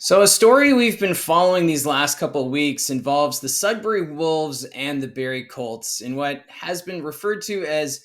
So, a story we've been following these last couple of weeks involves the Sudbury Wolves and the Barrie Colts in what has been referred to as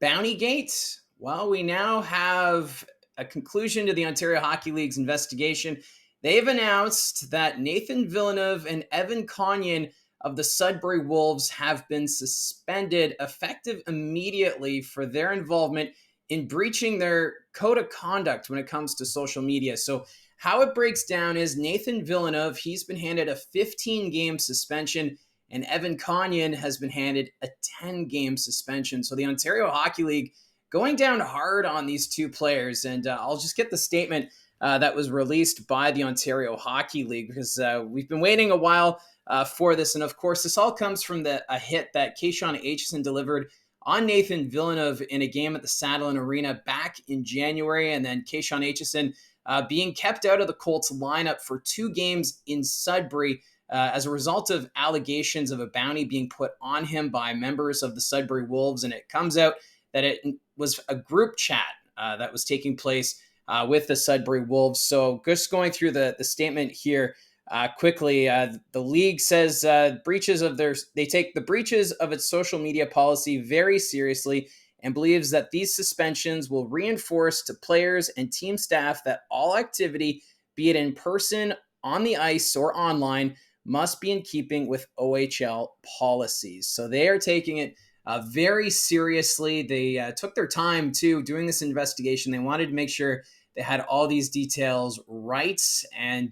Bounty Gate. Well, we now have a conclusion to the Ontario Hockey League's investigation. They've announced that Nathan Villeneuve and Evan Conyon of the Sudbury Wolves have been suspended effective immediately for their involvement in breaching their code of conduct when it comes to social media. So, how it breaks down is Nathan Villeneuve, he's been handed a 15-game suspension, and Evan Conyon has been handed a 10-game suspension. So the Ontario Hockey League going down hard on these two players. And I'll just get the statement that was released by the Ontario Hockey League because we've been waiting a while for this. And of course, this all comes from a hit that Keyshawn Aitchison delivered on Nathan Villeneuve in a game at the Saddlein Arena back in January. And then Keyshawn Aitchison being kept out of the Colts lineup for 2 games in Sudbury as a result of allegations of a bounty being put on him by members of the Sudbury Wolves. And it comes out that it was a group chat that was taking place with the Sudbury Wolves. So just going through the statement here quickly, the league says they take the breaches of its social media policy very seriously and believes that these suspensions will reinforce to players and team staff that all activity, be it in person, on the ice, or online, must be in keeping with OHL policies. So they are taking it very seriously. They took their time, too, doing this investigation. They wanted to make sure they had all these details right. And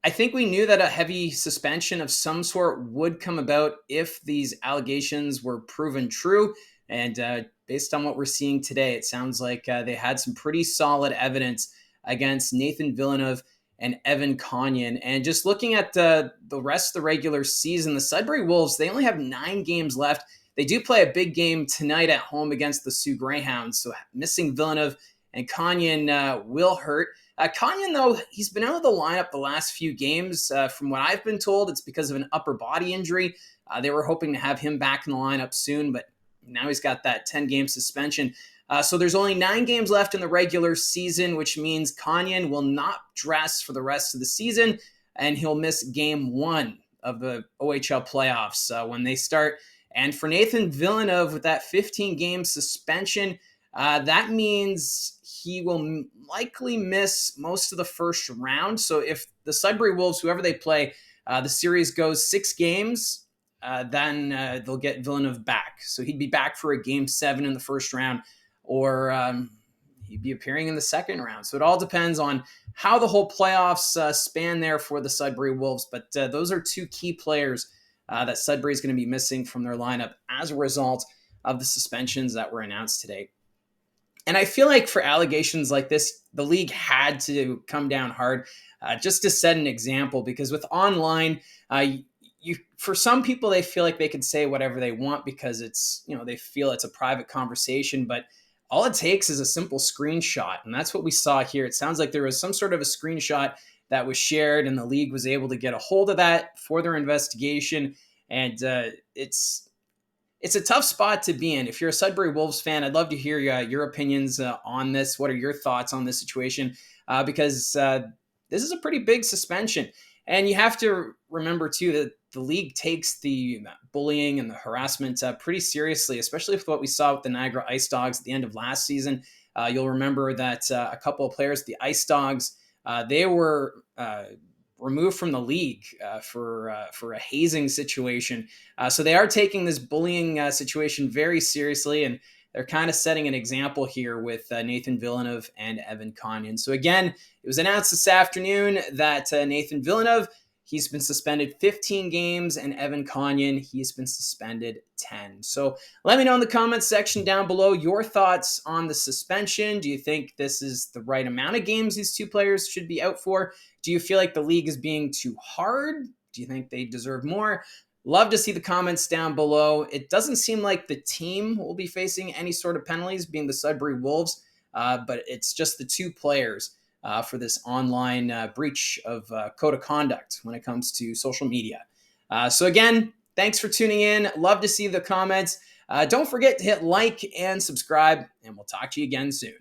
I think we knew that a heavy suspension of some sort would come about if these allegations were proven true. And based on what we're seeing today, it sounds like they had some pretty solid evidence against Nathan Villeneuve and Evan Conyon. And just looking at the rest of the regular season, the Sudbury Wolves, they only have 9 games left. They do play a big game tonight at home against the Sioux Greyhounds. So missing Villeneuve and Conyon will hurt. Conyon, though, he's been out of the lineup the last few games. From what I've been told, it's because of an upper body injury. They were hoping to have him back in the lineup soon, but now he's got that 10-game suspension. So there's only 9 games left in the regular season, which means Conyon will not dress for the rest of the season, and he'll miss game 1 of the OHL playoffs when they start. And for Nathan Villeneuve, with that 15-game suspension, that means he will likely miss most of the first round. So if the Sudbury Wolves, whoever they play, the series goes 6 games, then they'll get Villeneuve back. So he'd be back for a game 7 in the first round, or he'd be appearing in the second round. So it all depends on how the whole playoffs span there for the Sudbury Wolves. But those are 2 key players that Sudbury is going to be missing from their lineup as a result of the suspensions that were announced today. And I feel like for allegations like this, the league had to come down hard just to set an example, because with online, for some people, they feel like they can say whatever they want because they feel it's a private conversation, but all it takes is a simple screenshot. And that's what we saw here. It sounds like there was some sort of a screenshot that was shared, and the league was able to get a hold of that for their investigation. And it's a tough spot to be in. If you're a Sudbury Wolves fan, I'd love to hear your opinions on this. What are your thoughts on this situation? Because this is a pretty big suspension. And you have to remember, too, that the league takes the bullying and the harassment pretty seriously, especially with what we saw with the Niagara Ice Dogs at the end of last season. You'll remember that a couple of players, the Ice Dogs, they were removed from the league for a hazing situation. So they are taking this bullying situation very seriously, and they're kind of setting an example here with Nathan Villeneuve and Evan Conyon. So again, it was announced this afternoon that Nathan Villeneuve, he's been suspended 15 games, and Evan Conyon, he's been suspended 10. So let me know in the comments section down below your thoughts on the suspension. Do you think this is the right amount of games these 2 players should be out for? Do you feel like the league is being too hard? Do you think they deserve more? Love to see the comments down below. It doesn't seem like the team will be facing any sort of penalties, being the Sudbury Wolves, but it's just the 2 players for this online breach of code of conduct when it comes to social media. So again, thanks for tuning in. Love to see the comments. Don't forget to hit like and subscribe, and we'll talk to you again soon.